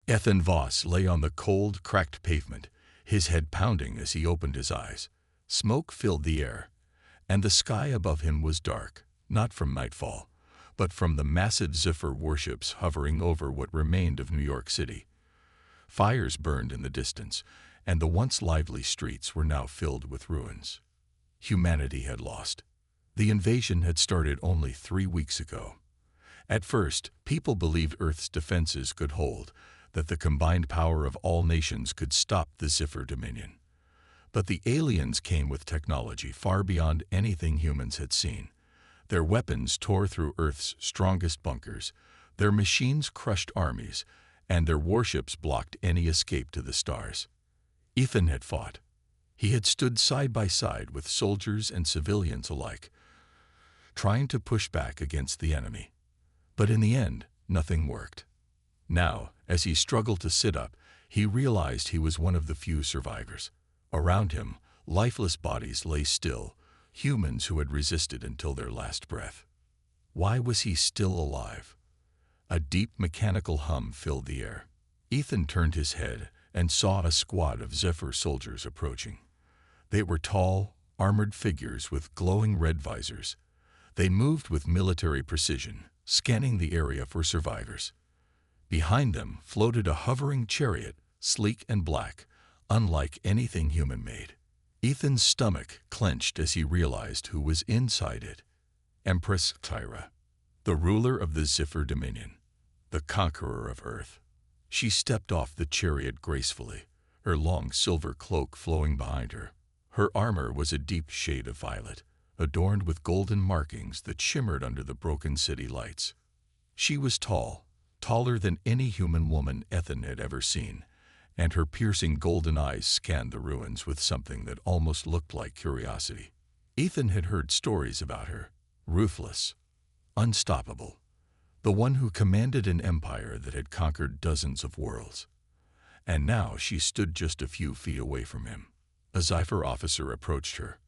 Ethan Voss lay on the cold, cracked pavement, his head pounding as he opened his eyes. Smoke filled the air, and the sky above him was dark, not from nightfall, but from the massive Zephyr warships hovering over what remained of New York City. Fires burned in the distance, and the once lively streets were now filled with ruins. Humanity had lost. The invasion had started only 3 weeks ago. At first, people believed Earth's defenses could hold, that the combined power of all nations could stop the Zephyr dominion. But the aliens came with technology far beyond anything humans had seen. Their weapons tore through Earth's strongest bunkers, their machines crushed armies, and their warships blocked any escape to the stars. Ethan had fought. He had stood side by side with soldiers and civilians alike, trying to push back against the enemy. But in the end, nothing worked. Now, as he struggled to sit up, he realized he was one of the few survivors. Around him, lifeless bodies lay still, humans who had resisted until their last breath. Why was he still alive? A deep mechanical hum filled the air. Ethan turned his head and saw a squad of Zephyr soldiers approaching. They were tall, armored figures with glowing red visors. They moved with military precision, scanning the area for survivors. Behind them floated a hovering chariot, sleek and black, unlike anything human-made. Ethan's stomach clenched as he realized who was inside it. Empress Tyra, the ruler of the Zephyr Dominion, the conqueror of Earth. She stepped off the chariot gracefully, her long silver cloak flowing behind her. Her armor was a deep shade of violet, adorned with golden markings that shimmered under the broken city lights. She was tall, taller than any human woman Ethan had ever seen, and her piercing golden eyes scanned the ruins with something that almost looked like curiosity. Ethan had heard stories about her, ruthless, unstoppable, the one who commanded an empire that had conquered dozens of worlds. And now she stood just a few feet away from him. A Sci-Fi officer approached her.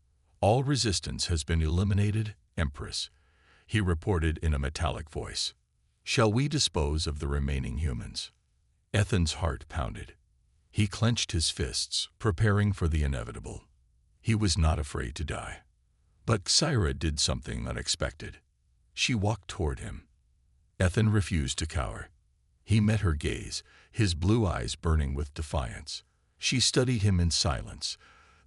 "All resistance has been eliminated, Empress," he reported in a metallic voice. "Shall we dispose of the remaining humans?" Ethan's heart pounded. He clenched his fists, preparing for the inevitable. He was not afraid to die. But Kyra did something unexpected. She walked toward him. Ethan refused to cower. He met her gaze, his blue eyes burning with defiance. She studied him in silence,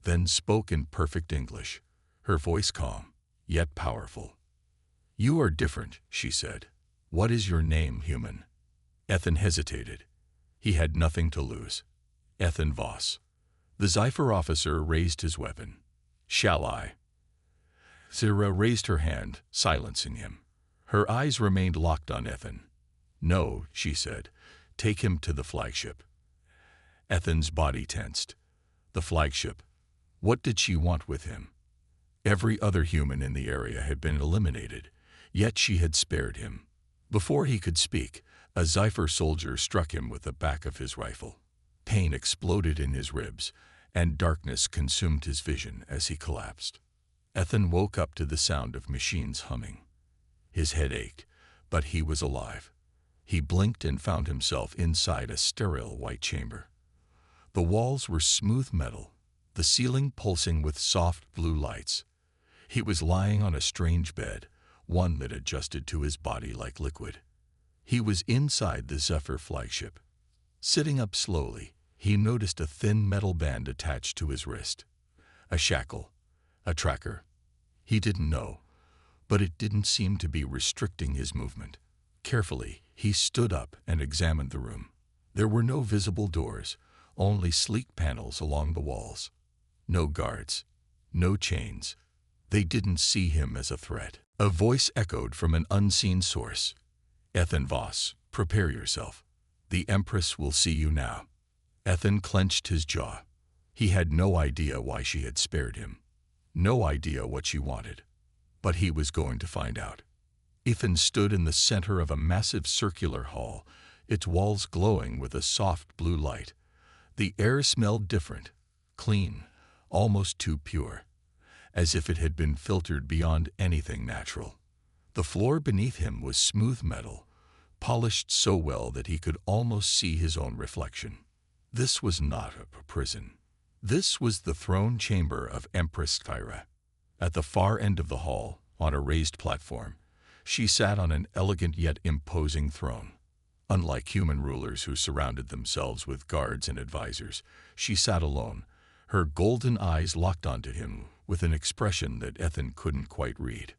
then spoke in perfect English, her voice calm, yet powerful. "You are different," she said. "What is your name, human?" Ethan hesitated. He had nothing to lose. "Ethan Voss." The Sci-Fi officer raised his weapon. "Shall I?" Kyra raised her hand, silencing him. Her eyes remained locked on Ethan. "No," she said. "Take him to the flagship." Ethan's body tensed. The flagship. What did she want with him? Every other human in the area had been eliminated, yet she had spared him. Before he could speak, a Zephyr soldier struck him with the back of his rifle. Pain exploded in his ribs, and darkness consumed his vision as he collapsed. Ethan woke up to the sound of machines humming. His head ached, but he was alive. He blinked and found himself inside a sterile white chamber. The walls were smooth metal, the ceiling pulsing with soft blue lights. He was lying on a strange bed, one that adjusted to his body like liquid. He was inside the Zephyr flagship. Sitting up slowly, he noticed a thin metal band attached to his wrist. A shackle, a tracker. He didn't know, but it didn't seem to be restricting his movement. Carefully, he stood up and examined the room. There were no visible doors, only sleek panels along the walls. No guards, no chains. They didn't see him as a threat. A voice echoed from an unseen source. "Ethan Voss, prepare yourself. The Empress will see you now." Ethan clenched his jaw. He had no idea why she had spared him. No idea what she wanted. But he was going to find out. Ethan stood in the center of a massive circular hall, its walls glowing with a soft blue light. The air smelled different, clean, almost too pure, as if it had been filtered beyond anything natural. The floor beneath him was smooth metal, polished so well that he could almost see his own reflection. This was not a prison. This was the throne chamber of Empress Kyra. At the far end of the hall, on a raised platform, she sat on an elegant yet imposing throne. Unlike human rulers who surrounded themselves with guards and advisors, she sat alone, her golden eyes locked onto him with an expression that Ethan couldn't quite read.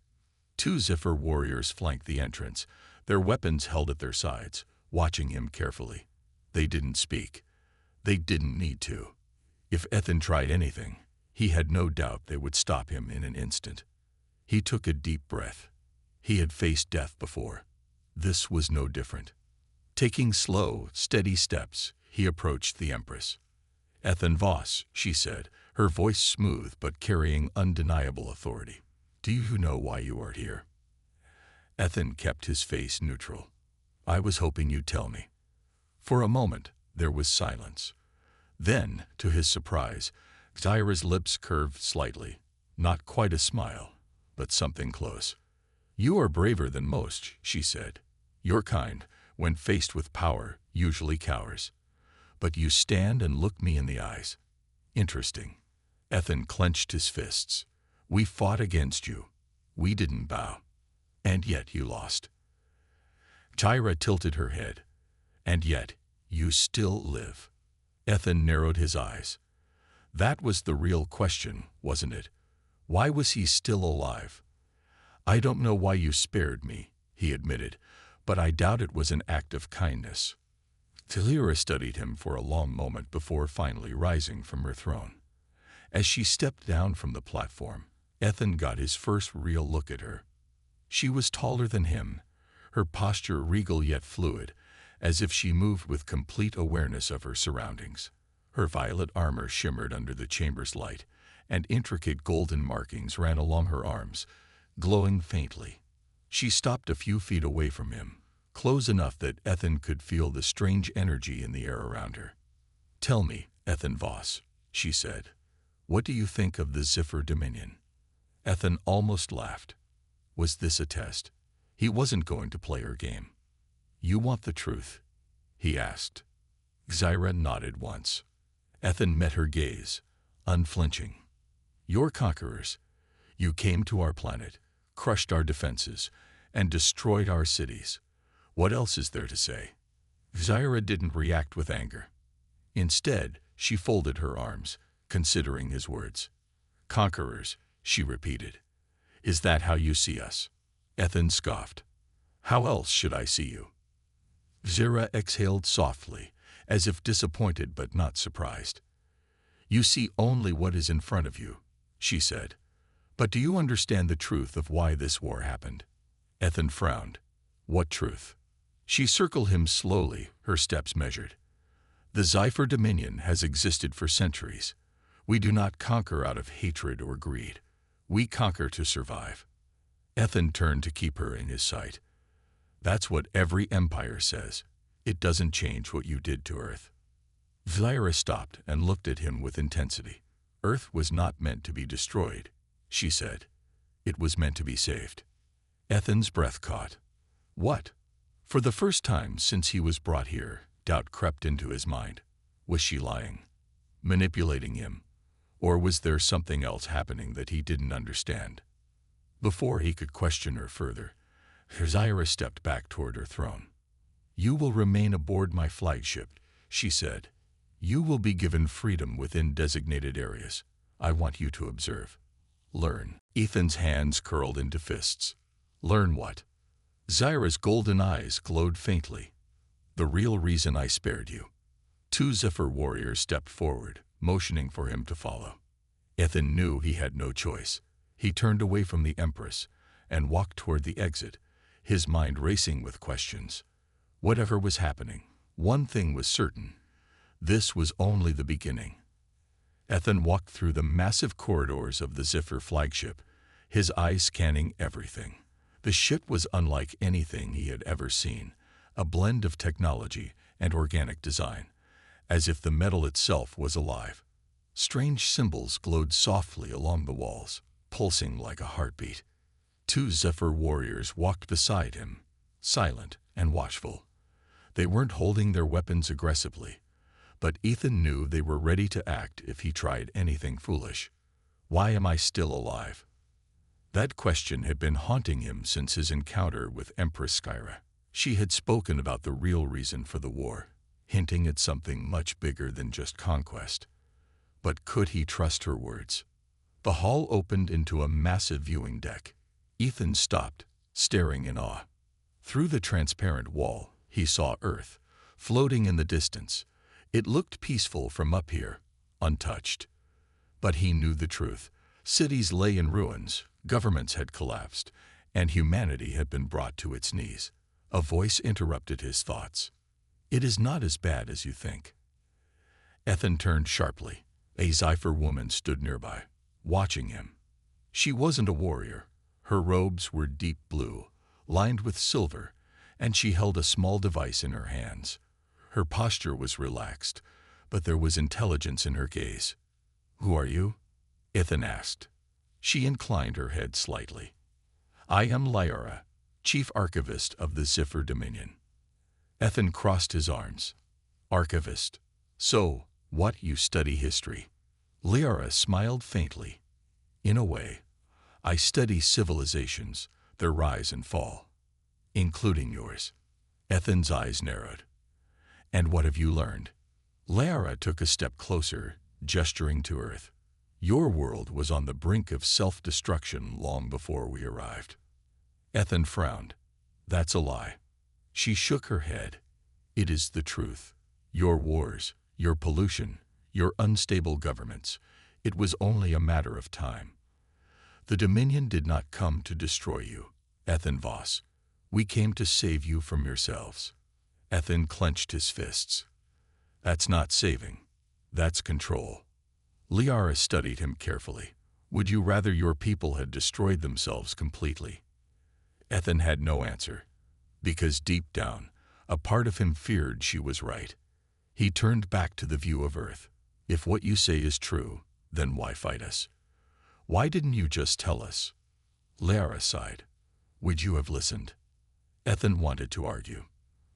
2 Zephyr warriors flanked the entrance, their weapons held at their sides, watching him carefully. They didn't speak. They didn't need to. If Ethan tried anything, he had no doubt they would stop him in an instant. He took a deep breath. He had faced death before. This was no different. Taking slow, steady steps, he approached the Empress. "Ethan Voss," she said, her voice smooth but carrying undeniable authority. "Do you know why you are here?" Ethan kept his face neutral. "I was hoping you'd tell me." For a moment, there was silence. Then, to his surprise, Zyra's lips curved slightly. Not quite a smile, but something close. "You are braver than most," she said. "Your kind, when faced with power, usually cowers. But you stand and look me in the eyes. Interesting." Ethan clenched his fists. "We fought against you. We didn't bow. And yet you lost." Zyra tilted her head. "And yet you still live." Ethan narrowed his eyes. That was the real question, wasn't it? Why was he still alive? "I don't know why you spared me," he admitted, "but I doubt it was an act of kindness." Zyra studied him for a long moment before finally rising from her throne. As she stepped down from the platform, Ethan got his first real look at her. She was taller than him, her posture regal yet fluid, as if she moved with complete awareness of her surroundings. Her violet armor shimmered under the chamber's light, and intricate golden markings ran along her arms, glowing faintly. She stopped a few feet away from him, close enough that Ethan could feel the strange energy in the air around her. "Tell me, Ethan Voss," she said, "what do you think of the Zephyr Dominion?" Ethan almost laughed. Was this a test? He wasn't going to play her game. "You want the truth?" he asked. Zyra nodded once. Ethan met her gaze, unflinching. "You're conquerors. You came to our planet, crushed our defenses, and destroyed our cities. What else is there to say?" Zyra didn't react with anger. Instead, she folded her arms, considering his words. "Conquerors," she repeated. "Is that how you see us?" Ethan scoffed. "How else should I see you?" Zyra exhaled softly, as if disappointed but not surprised. "You see only what is in front of you," she said. "But do you understand the truth of why this war happened?" Ethan frowned. "What truth?" She circled him slowly, her steps measured. "The Zephyr Dominion has existed for centuries. We do not conquer out of hatred or greed. We conquer to survive." Ethan turned to keep her in his sight. "That's what every empire says. It doesn't change what you did to Earth." Zyra stopped and looked at him with intensity. "Earth was not meant to be destroyed," she said. "It was meant to be saved." Ethan's breath caught. What? For the first time since he was brought here, doubt crept into his mind. Was she lying? Manipulating him? Or was there something else happening that he didn't understand? Before he could question her further, Zyra stepped back toward her throne. "You will remain aboard my flagship," she said. "You will be given freedom within designated areas. I want you to observe. Learn." Ethan's hands curled into fists. "Learn what?" Zyra's golden eyes glowed faintly. "The real reason I spared you." 2 Zephyr warriors stepped forward, motioning for him to follow. Ethan knew he had no choice. He turned away from the Empress and walked toward the exit, his mind racing with questions. Whatever was happening, one thing was certain. This was only the beginning. Ethan walked through the massive corridors of the Zephyr flagship, his eyes scanning everything. The ship was unlike anything he had ever seen, a blend of technology and organic design, as if the metal itself was alive. Strange symbols glowed softly along the walls, pulsing like a heartbeat. 2 Zephyr warriors walked beside him, silent, and watchful. They weren't holding their weapons aggressively, but Ethan knew they were ready to act if he tried anything foolish. Why am I still alive? That question had been haunting him since his encounter with Empress Skyra. She had spoken about the real reason for the war, hinting at something much bigger than just conquest. But could he trust her words? The hall opened into a massive viewing deck. Ethan stopped, staring in awe. Through the transparent wall, he saw Earth, floating in the distance. It looked peaceful from up here, untouched. But he knew the truth. Cities lay in ruins, governments had collapsed, and humanity had been brought to its knees. A voice interrupted his thoughts. It is not as bad as you think. Ethan turned sharply. A Sci-Fi woman stood nearby, watching him. She wasn't a warrior. Her robes were deep blue, lined with silver, and she held a small device in her hands. Her posture was relaxed, but there was intelligence in her gaze. Who are you? Ethan asked. She inclined her head slightly. I am Lyra, Chief Archivist of the Zephyr Dominion. Ethan crossed his arms. Archivist. So, what, you study history? Lyra smiled faintly. In a way, I study civilizations, their rise and fall, including yours. Ethan's eyes narrowed. And what have you learned? Lyra took a step closer, gesturing to Earth. Your world was on the brink of self-destruction long before we arrived. Ethan frowned. That's a lie. She shook her head. It is the truth. Your wars, your pollution, your unstable governments. It was only a matter of time. The Dominion did not come to destroy you, Ethan Voss. We came to save you from yourselves. Ethan clenched his fists. That's not saving. That's control. Lyra studied him carefully. Would you rather your people had destroyed themselves completely? Ethan had no answer, because deep down, a part of him feared she was right. He turned back to the view of Earth. If what you say is true, then why fight us? Why didn't you just tell us? Lyra sighed. Would you have listened? Ethan wanted to argue,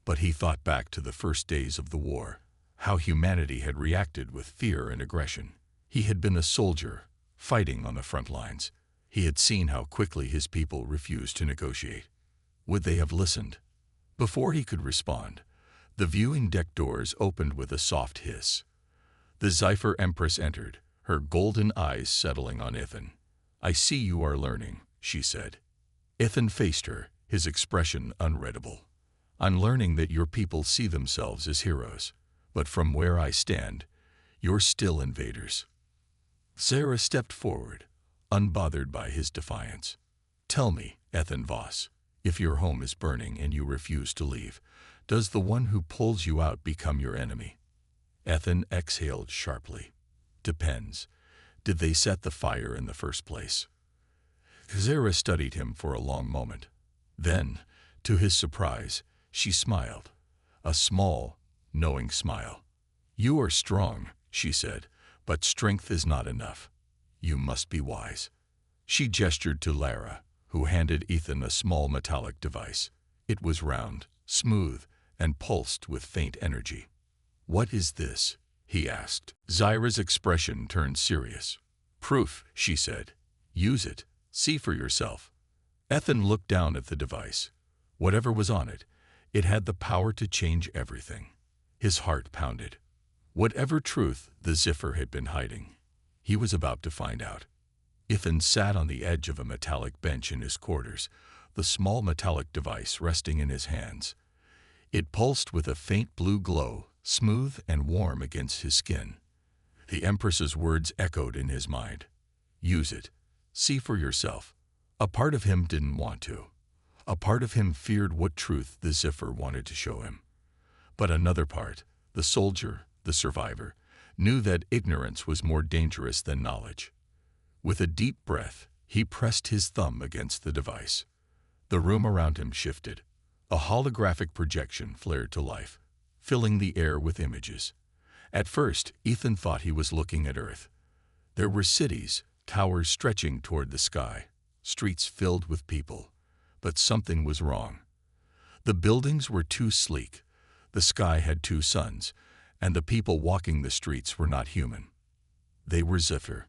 but he thought back to the first days of the war, how humanity had reacted with fear and aggression. He had been a soldier, fighting on the front lines. He had seen how quickly his people refused to negotiate. Would they have listened? Before he could respond, the viewing deck doors opened with a soft hiss. The Zephyr Empress entered, her golden eyes settling on Ethan. I see you are learning, she said. Ethan faced her, his expression unreadable. I'm learning that your people see themselves as heroes, but from where I stand, you're still invaders. Sarah stepped forward, unbothered by his defiance. Tell me, Ethan Voss, if your home is burning and you refuse to leave, does the one who pulls you out become your enemy? Ethan exhaled sharply. Depends. Did they set the fire in the first place? Sarah studied him for a long moment. Then, to his surprise, she smiled. A small, knowing smile. You are strong, she said, but strength is not enough. You must be wise. She gestured to Lyra, who handed Ethan a small metallic device. It was round, smooth, and pulsed with faint energy. What is this? He asked. Zyra's expression turned serious. Proof, she said. Use it. See for yourself. Ethan looked down at the device. Whatever was on it, it had the power to change everything. His heart pounded. Whatever truth the Zephyr had been hiding, he was about to find out. Ethan sat on the edge of a metallic bench in his quarters, the small metallic device resting in his hands. It pulsed with a faint blue glow, smooth and warm against his skin. The Empress's words echoed in his mind. Use it. See for yourself. A part of him didn't want to. A part of him feared what truth the Zephyr wanted to show him. But another part, the soldier, the survivor, knew that ignorance was more dangerous than knowledge. With a deep breath, he pressed his thumb against the device. The room around him shifted. A holographic projection flared to life, filling the air with images. At first, Ethan thought he was looking at Earth. There were cities, towers stretching toward the sky, streets filled with people. But something was wrong. The buildings were too sleek, the sky had two suns, and the people walking the streets were not human. They were Zephyr.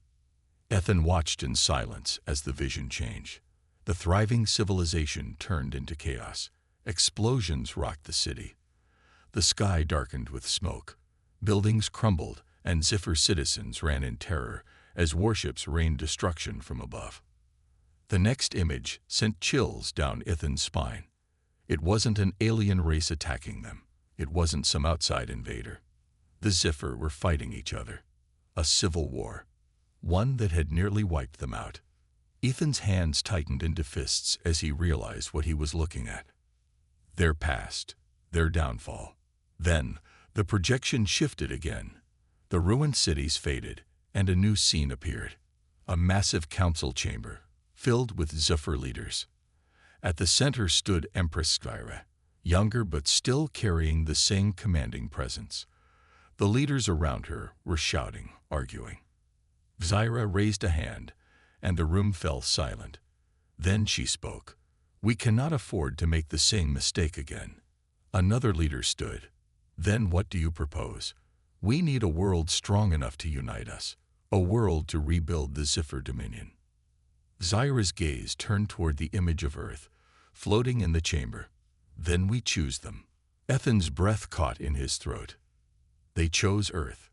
Ethan watched in silence as the vision changed. The thriving civilization turned into chaos. Explosions rocked the city. The sky darkened with smoke. Buildings crumbled, and Zephyr citizens ran in terror as warships rained destruction from above. The next image sent chills down Ethan's spine. It wasn't an alien race attacking them. It wasn't some outside invader. The Zephyr were fighting each other. A civil war. One that had nearly wiped them out. Ethan's hands tightened into fists as he realized what he was looking at. Their past. Their downfall. Then, the projection shifted again. The ruined cities faded, and a new scene appeared. A massive council chamber, filled with Zephyr leaders. At the center stood Empress Scifi, younger but still carrying the same commanding presence. The leaders around her were shouting, arguing. Scifi raised a hand, and the room fell silent. Then she spoke. "We cannot afford to make the same mistake again." Another leader stood. "Then what do you propose?" "We need a world strong enough to unite us, a world to rebuild the Zephyr dominion." Scifi's gaze turned toward the image of Earth, floating in the chamber. "Then we choose them." Ethan's breath caught in his throat. They chose Earth.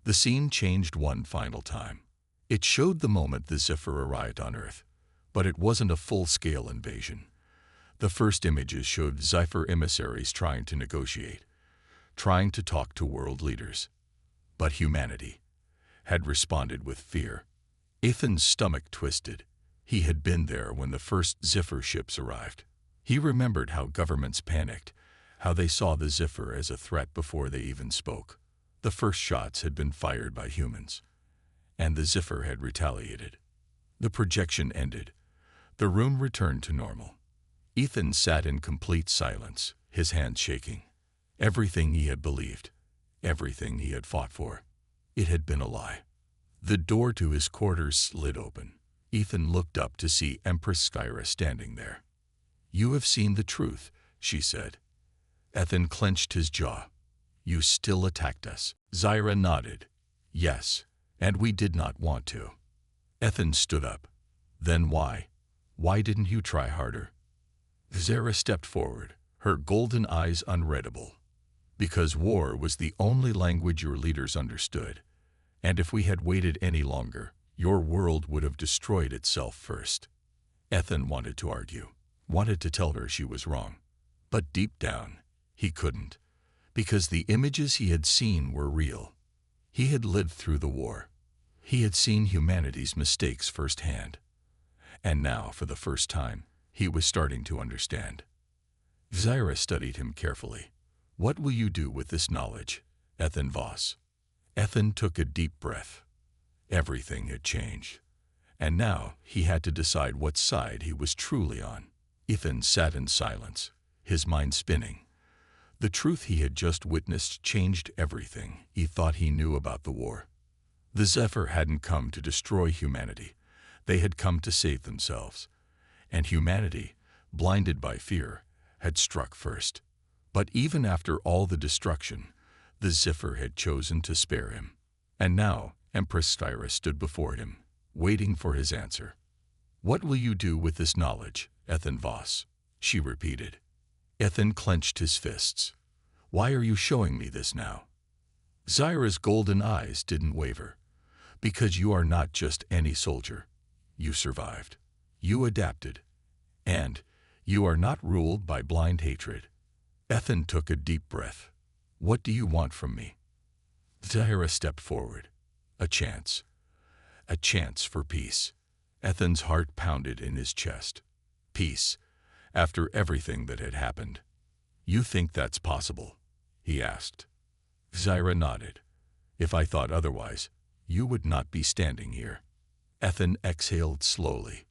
The scene changed one final time. It showed the moment the Zephyr arrived on Earth, but it wasn't a full-scale invasion. The first images showed Zephyr emissaries trying to negotiate, trying to talk to world leaders. But humanity had responded with fear. Ethan's stomach twisted. He had been there when the first Zephyr ships arrived. He remembered how governments panicked, how they saw the Zephyr as a threat before they even spoke. The first shots had been fired by humans, and the Zephyr had retaliated. The projection ended. The room returned to normal. Ethan sat in complete silence, his hands shaking. Everything he had believed, everything he had fought for, it had been a lie. The door to his quarters slid open. Ethan looked up to see Empress Scifi standing there. "You have seen the truth," she said. Ethan clenched his jaw. "You still attacked us." Scifi nodded. "Yes, and we did not want to." Ethan stood up. "Then why? Why didn't you try harder?" Scifi stepped forward, her golden eyes unreadable. "Because war was the only language your leaders understood, and if we had waited any longer, your world would have destroyed itself first." Ethan wanted to argue, wanted to tell her she was wrong. But deep down, he couldn't, because the images he had seen were real. He had lived through the war. He had seen humanity's mistakes firsthand. And now, for the first time, he was starting to understand. Scifi studied him carefully. "What will you do with this knowledge, Ethan Voss?" Ethan took a deep breath. Everything had changed, and now he had to decide what side he was truly on. Ethan sat in silence, his mind spinning. The truth he had just witnessed changed everything he thought he knew about the war. The Zephyr hadn't come to destroy humanity. They had come to save themselves. And humanity, blinded by fear, had struck first. But even after all the destruction, the Zephyr had chosen to spare him. And now Empress Scifi stood before him, waiting for his answer. "What will you do with this knowledge, Ethan Voss?" she repeated. Ethan clenched his fists. "Why are you showing me this now?" Scifi's golden eyes didn't waver. "Because you are not just any soldier. You survived. You adapted. And you are not ruled by blind hatred." Ethan took a deep breath. "What do you want from me?" Scifi stepped forward. A chance. A chance for peace. Ethan's heart pounded in his chest. Peace, after everything that had happened. "You think that's possible?" he asked. Scifi nodded. "If I thought otherwise, you would not be standing here." Ethan exhaled slowly.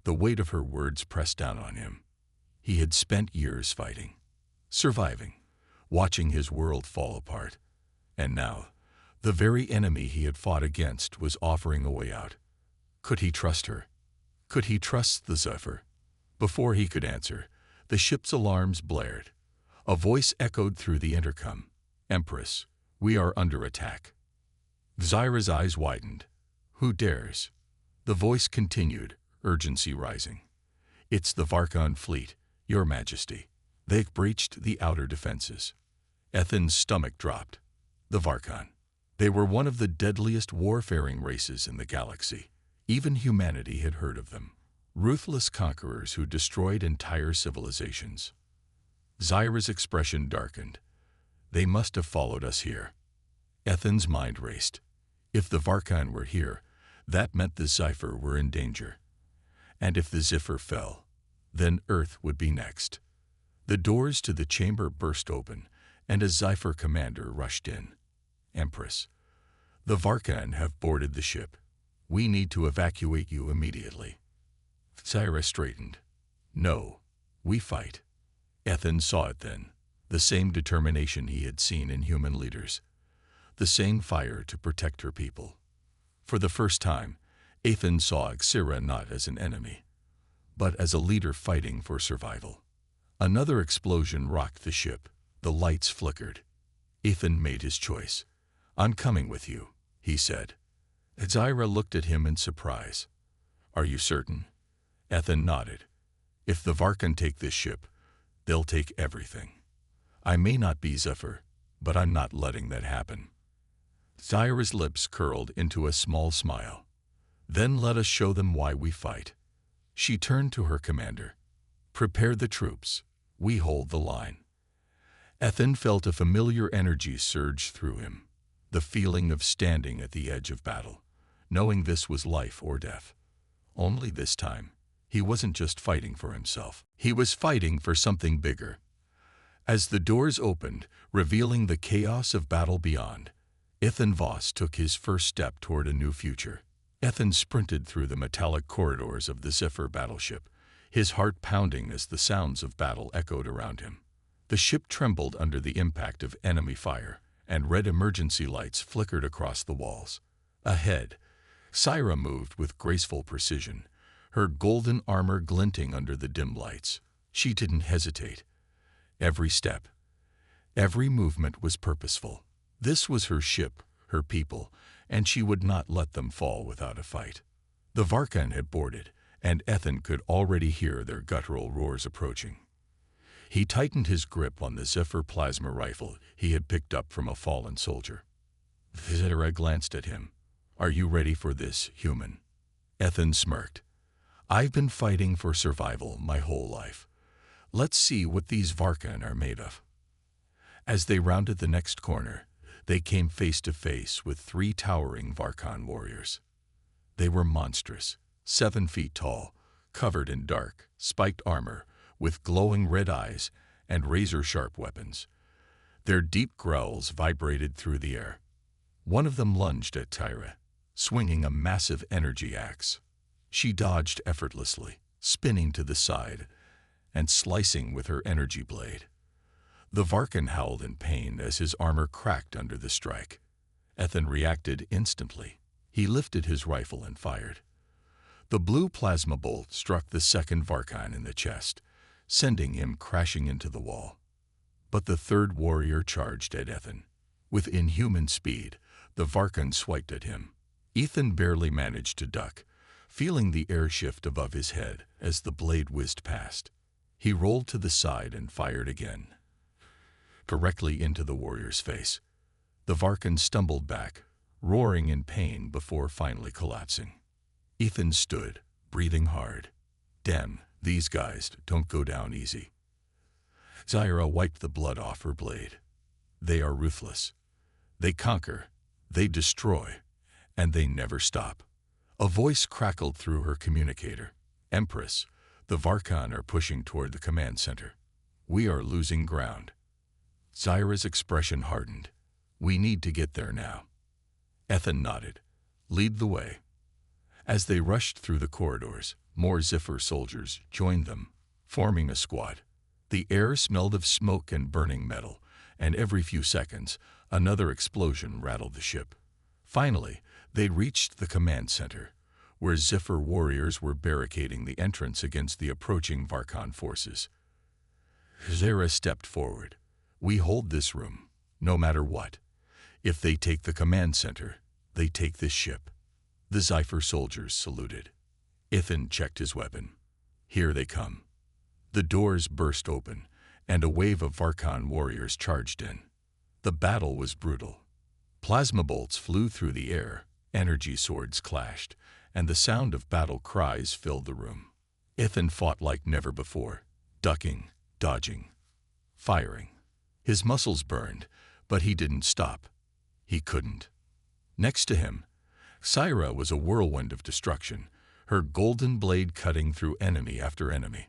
The weight of her words pressed down on him. He had spent years fighting, surviving, watching his world fall apart. And now, the very enemy he had fought against was offering a way out. Could he trust her? Could he trust the Zephyr? Before he could answer, The ship's alarms blared. A voice echoed through the intercom. "Empress, we are under attack." Zyra's eyes widened. "Who dares?" The voice continued, urgency rising. "It's the Varkon fleet, Your Majesty. They've breached the outer defenses." Ethan's stomach dropped. The Varkon. They were one of the deadliest warfaring races in the galaxy. Even humanity had heard of them. Ruthless conquerors who destroyed entire civilizations. Zyra's expression darkened. "They must have followed us here." Ethan's mind raced. If the Varkon were here, that meant the Sci-Fi were in danger. And if the Sci-Fi fell, then Earth would be next. The doors to the chamber burst open, and a Sci-Fi commander rushed in. "Empress, the Varkon have boarded the ship. We need to evacuate you immediately." Zyra straightened. "No, we fight." Ethan saw it then, the same determination he had seen in human leaders. The same fire to protect her people. For the first time, Ethan saw Xira not as an enemy, but as a leader fighting for survival. Another explosion rocked the ship. The lights flickered. Ethan made his choice. "I'm coming with you," he said. Zyra looked at him in surprise. "Are you certain?" Ethan nodded. "If the Varkon take this ship, they'll take everything. I may not be Zephyr, but I'm not letting that happen." Zyra's lips curled into a small smile. "Then let us show them why we fight." She turned to her commander. "Prepare the troops. We hold the line." Ethan felt a familiar energy surge through him. The feeling of standing at the edge of battle, knowing this was life or death. Only this time, he wasn't just fighting for himself. He was fighting for something bigger. As the doors opened, revealing the chaos of battle beyond, Ethan Voss took his first step toward a new future. Ethan sprinted through the metallic corridors of the Zephyr battleship, his heart pounding as the sounds of battle echoed around him. The ship trembled under the impact of enemy fire, and red emergency lights flickered across the walls. Ahead, Zyra moved with graceful precision, her golden armor glinting under the dim lights. She didn't hesitate. Every step, every movement was purposeful. This was her ship, her people, and she would not let them fall without a fight. The Varkon had boarded, and Ethan could already hear their guttural roars approaching. He tightened his grip on the Zephyr plasma rifle he had picked up from a fallen soldier. Zyra glanced at him. "Are you ready for this, human?" Ethan smirked. "I've been fighting for survival my whole life. Let's see what these Varkon are made of." As they rounded the next corner, they came face to face with 3 towering Varkon warriors. They were monstrous, 7 feet tall, covered in dark, spiked armor, with glowing red eyes and razor-sharp weapons. Their deep growls vibrated through the air. One of them lunged at Zyra, swinging a massive energy axe. She dodged effortlessly, spinning to the side and slicing with her energy blade. The Varkon howled in pain as his armor cracked under the strike. Ethan reacted instantly. He lifted his rifle and fired. The blue plasma bolt struck the second Varkon in the chest, sending him crashing into the wall. But the third warrior charged at Ethan. With inhuman speed, the Varkon swiped at him. Ethan barely managed to duck, feeling the air shift above his head as the blade whizzed past. He rolled to the side and fired again, directly into the warrior's face. The Varkon stumbled back, roaring in pain before finally collapsing. Ethan stood, breathing hard. Damn, these guys don't go down easy. Zyra wiped the blood off her blade. They are ruthless. They conquer, they destroy, and they never stop. A voice crackled through her communicator. "Empress, the Varkon are pushing toward the command center. We are losing ground." Zyra's expression hardened. "We need to get there now." Ethan nodded. "Lead the way." As they rushed through the corridors, more Zephyr soldiers joined them, forming a squad. The air smelled of smoke and burning metal, and every few seconds, another explosion rattled the ship. Finally, they reached the command center, where Zephyr warriors were barricading the entrance against the approaching Varkon forces. Zera stepped forward. We hold this room, no matter what. If they take the command center, they take this ship. The Sci-Fi soldiers saluted. Ethan checked his weapon. Here they come. The doors burst open, and a wave of Varkan warriors charged in. The battle was brutal. Plasma bolts flew through the air, energy swords clashed, and the sound of battle cries filled the room. Ethan fought like never before, ducking, dodging, firing. His muscles burned, but he didn't stop. He couldn't. Next to him, Syra was a whirlwind of destruction, her golden blade cutting through enemy after enemy.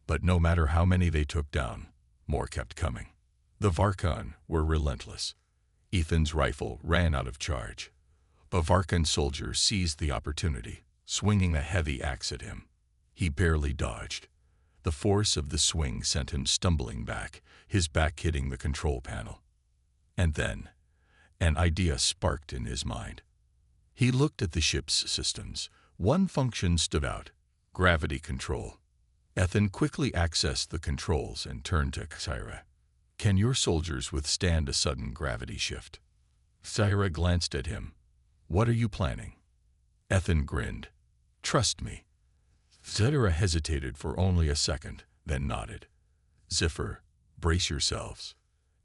But no matter how many they took down, more kept coming. The Varkan were relentless. Ethan's rifle ran out of charge. A Varkan soldier seized the opportunity, swinging a heavy axe at him. He barely dodged. The force of the swing sent him stumbling back, his back hitting the control panel. And then, an idea sparked in his mind. He looked at the ship's systems. One function stood out: gravity control. Ethan quickly accessed the controls and turned to Syra. Can your soldiers withstand a sudden gravity shift? Syra glanced at him. What are you planning? Ethan grinned. Trust me. Syra hesitated for only a second, then nodded. Ziffer, brace yourselves.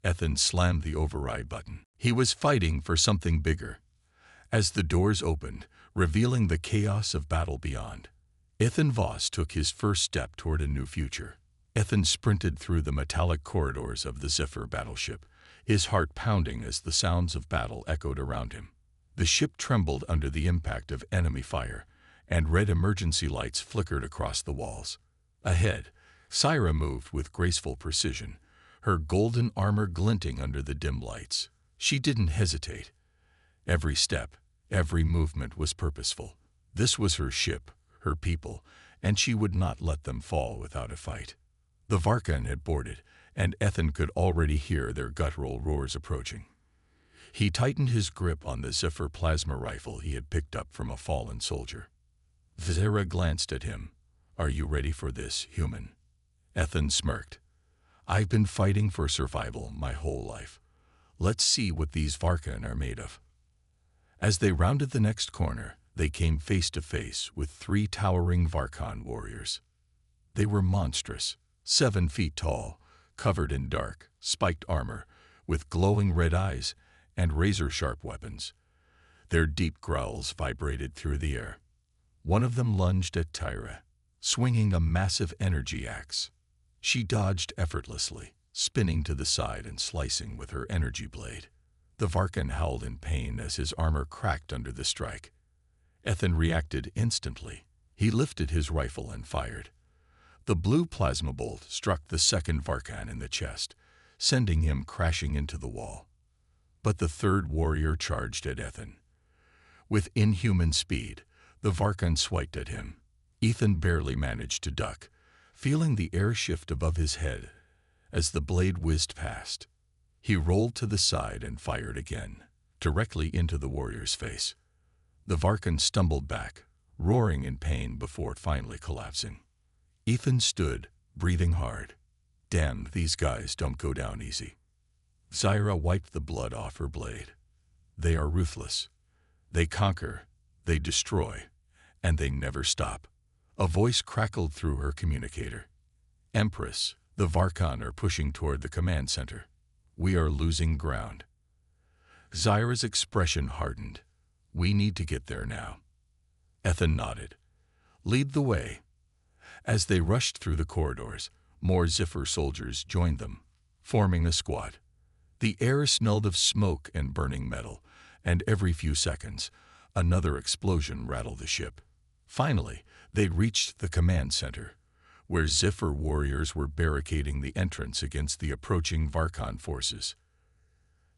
Ethan slammed the override button. He was fighting for something bigger. As the doors opened, revealing the chaos of battle beyond, Ethan Voss took his first step toward a new future. Ethan sprinted through the metallic corridors of the Ziffer battleship, his heart pounding as the sounds of battle echoed around him. The ship trembled under the impact of enemy fire, and red emergency lights flickered across the walls. Ahead, Syra moved with graceful precision, her golden armor glinting under the dim lights. She didn't hesitate. Every step, every movement was purposeful. This was her ship, her people, and she would not let them fall without a fight. The Varkan had boarded, and Ethan could already hear their guttural roars approaching. He tightened his grip on the Ziffer plasma rifle he had picked up from a fallen soldier. Zera glanced at him. Are you ready for this, human? Ethan smirked. I've been fighting for survival my whole life. Let's see what these Varkan are made of. As they rounded the next corner, they came face to face with 3 towering Varkan warriors. They were monstrous, 7 feet tall, covered in dark, spiked armor, with glowing red eyes and razor-sharp weapons. Their deep growls vibrated through the air. One of them lunged at Tyra, swinging a massive energy axe. She dodged effortlessly, spinning to the side and slicing with her energy blade. The Varkan howled in pain as his armor cracked under the strike. Ethan reacted instantly. He lifted his rifle and fired. The blue plasma bolt struck the second Varkan in the chest, sending him crashing into the wall. But the third warrior charged at Ethan. With inhuman speed, the Varkan swiped at him. Ethan barely managed to duck, feeling the air shift above his head as the blade whizzed past. He rolled to the side and fired again, directly into the warrior's face. The Varkan stumbled back, roaring in pain before finally collapsing. Ethan stood, breathing hard. Damn, these guys don't go down easy. Syra wiped the blood off her blade. They are ruthless. They conquer, they destroy, and they never stop. A voice crackled through her communicator. Empress, the Varkan are pushing toward the command center. We are losing ground. Zyra's expression hardened. We need to get there now. Ethan nodded. Lead the way. As they rushed through the corridors, more Ziffer soldiers joined them, forming a squad. The air smelled of smoke and burning metal, and every few seconds, another explosion rattled the ship. Finally, they reached the command center, where Ziffer warriors were barricading the entrance against the approaching Varkan forces.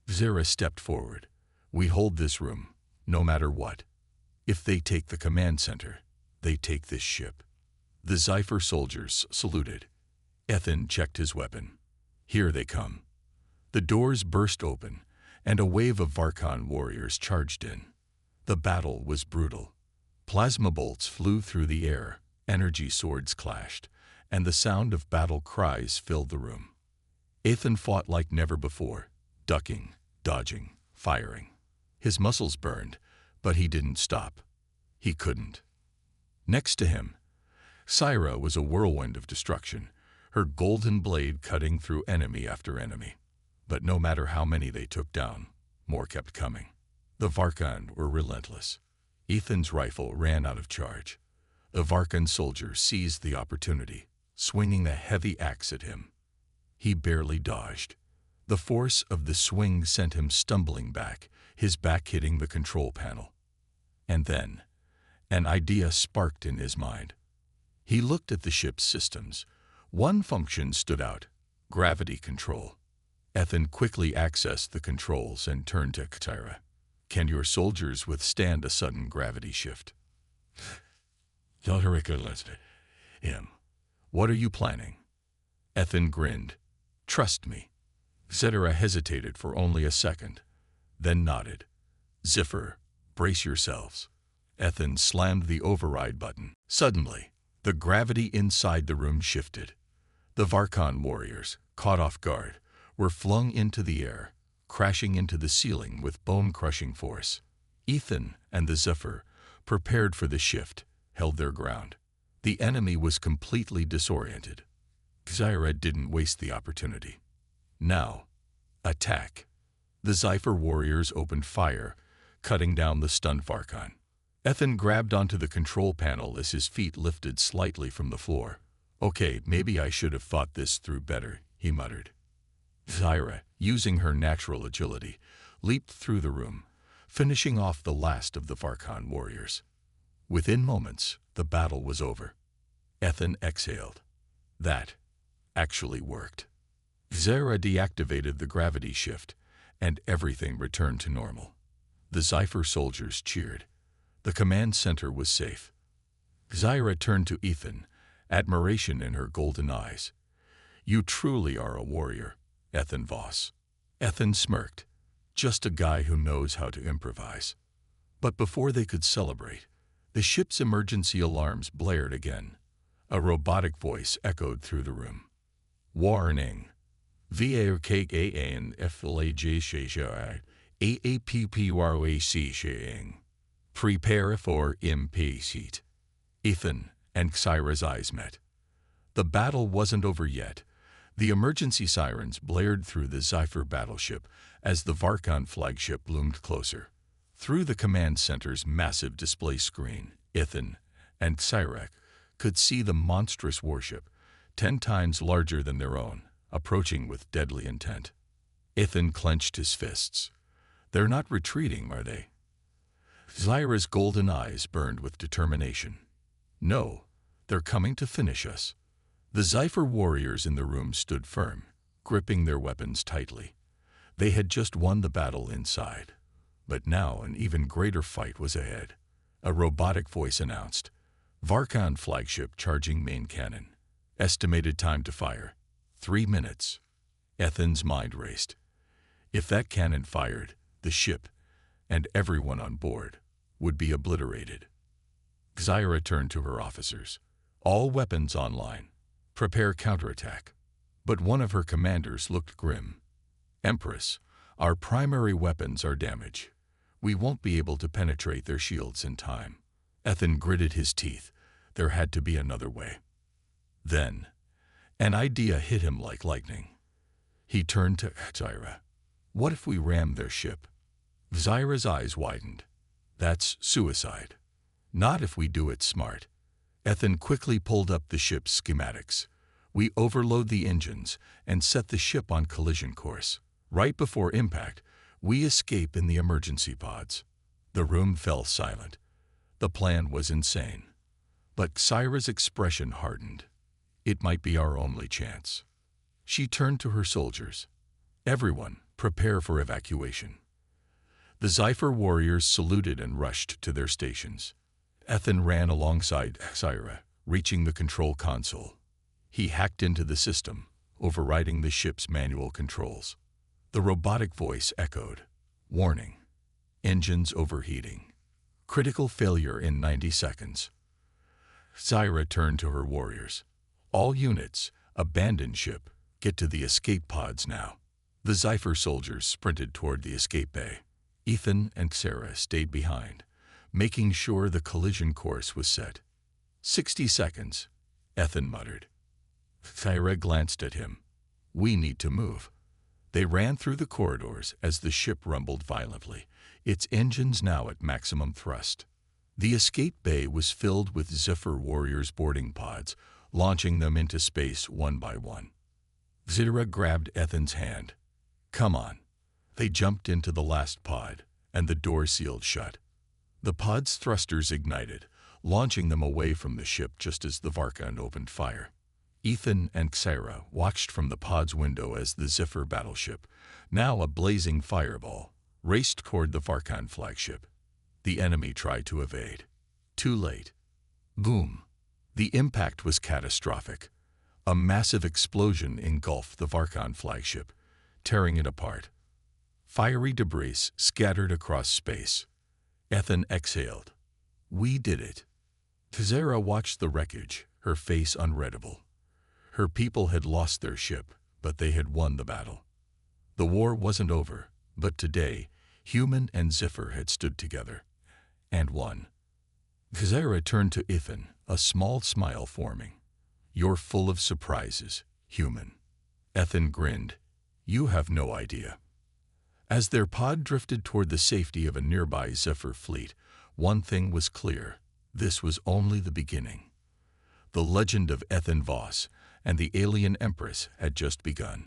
Zera stepped forward. We hold this room, no matter what. If they take the command center, they take this ship. The Sci-Fi soldiers saluted. Ethan checked his weapon. Here they come. The doors burst open, and a wave of Varkan warriors charged in. The battle was brutal. Plasma bolts flew through the air, energy swords clashed, and the sound of battle cries filled the room. Ethan fought like never before, ducking, dodging, firing. His muscles burned, but he didn't stop. He couldn't. Next to him, Syra was a whirlwind of destruction, her golden blade cutting through enemy after enemy. But no matter how many they took down, more kept coming. The Varkan were relentless. Ethan's rifle ran out of charge. The Varkan soldier seized the opportunity, swinging a heavy axe at him. He barely dodged. The force of the swing sent him stumbling back, his back hitting the control panel. And then, an idea sparked in his mind. He looked at the ship's systems. One function stood out: gravity control. Ethan quickly accessed the controls and turned to Syra. "Can your soldiers withstand a sudden gravity shift?" Him. "What are you planning?" Ethan grinned. "Trust me." Syra hesitated for only a second, then nodded. "Ziffer, brace yourselves." Ethan slammed the override button. Suddenly, the gravity inside the room shifted. The Varkan warriors, caught off guard, were flung into the air, crashing into the ceiling with bone-crushing force. Ethan and the Zephyr, prepared for the shift, held their ground. The enemy was completely disoriented. Syra didn't waste the opportunity. Now, attack. The Zephyr warriors opened fire, cutting down the stunned Varkan. Ethan grabbed onto the control panel as his feet lifted slightly from the floor. "Okay, maybe I should have thought this through better," he muttered. Syra, using her natural agility, leaped through the room, finishing off the last of the Varkan warriors. Within moments, the battle was over. Ethan exhaled. That actually worked. Syra deactivated the gravity shift, and everything returned to normal. The Zephyr soldiers cheered. The command center was safe. Syra turned to Ethan, admiration in her golden eyes. "You truly are a warrior, Ethan Voss." Ethan smirked. "Just a guy who knows how to improvise." But before they could celebrate, the ship's emergency alarms blared again. A robotic voice echoed through the room. "Warning. VARKAN FLAJ AAPPRAC. Prepare for impact." Ethan and Syra's eyes met. The battle wasn't over yet. The emergency sirens blared through the Zephyr battleship as the Varkan flagship loomed closer. Through the command center's massive display screen, Ethan and Syra could see the monstrous warship, 10 times larger than their own, approaching with deadly intent. Ethan clenched his fists. "They're not retreating, are they?" Syra's golden eyes burned with determination. "No, they're coming to finish us." The Zephyr warriors in the room stood firm, gripping their weapons tightly. They had just won the battle inside, but now an even greater fight was ahead. A robotic voice announced, "Varkan flagship charging main cannon. Estimated time to fire, 3 minutes." Ethan's mind raced. If that cannon fired, the ship, and everyone on board, would be obliterated. Syra turned to her officers. "All weapons online. Prepare counterattack." But one of her commanders looked grim. "Empress, our primary weapons are damaged. We won't be able to penetrate their shields in time." Ethan gritted his teeth. There had to be another way. Then, an idea hit him like lightning. He turned to Syra. "What if we ram their ship?" Syra's eyes widened. "That's suicide." "Not if we do it smart." Ethan quickly pulled up the ship's schematics. "We overload the engines and set the ship on collision course. Right before impact, we escape in the emergency pods." The room fell silent. The plan was insane. But Syra's expression hardened. It might be our only chance. She turned to her soldiers. "Everyone, prepare for evacuation." The Zephyr warriors saluted and rushed to their stations. Ethan ran alongside Syra, reaching the control console. He hacked into the system, overriding the ship's manual controls. The robotic voice echoed, "Warning. Engines overheating. Critical failure in 90 seconds." Syra turned to her warriors. All units, abandon ship, get to the escape pods now. The Sci-Fi soldiers sprinted toward the escape bay. Ethan and Sarah stayed behind, making sure the collision course was set. 60 seconds, Ethan muttered. Sarah glanced at him. We need to move. They ran through the corridors as the ship rumbled violently, its engines now at maximum thrust. The escape bay was filled with Zephyr warriors' boarding pods, launching them into space one by one. Zira grabbed Ethan's hand. Come on. They jumped into the last pod, and the door sealed shut. The pod's thrusters ignited, launching them away from the ship just as the Varkhan opened fire. Ethan and Sarah watched from the pod's window as the Zephyr battleship, now a blazing fireball, raced toward the Varkhan flagship. The enemy tried to evade. Too late. Boom. The impact was catastrophic. A massive explosion engulfed the Varkhan flagship, tearing it apart. Fiery debris scattered across space. Ethan exhaled. We did it. Tazera watched the wreckage, her face unreadable. Her people had lost their ship, but they had won the battle. The war wasn't over, but today, Human and Zephyr had stood together and won. Tazera turned to Ethan, a small smile forming. You're full of surprises, Human. Ethan grinned. You have no idea. As their pod drifted toward the safety of a nearby Zephyr fleet, one thing was clear. This was only the beginning. The legend of Ethan Voss and the alien Empress had just begun.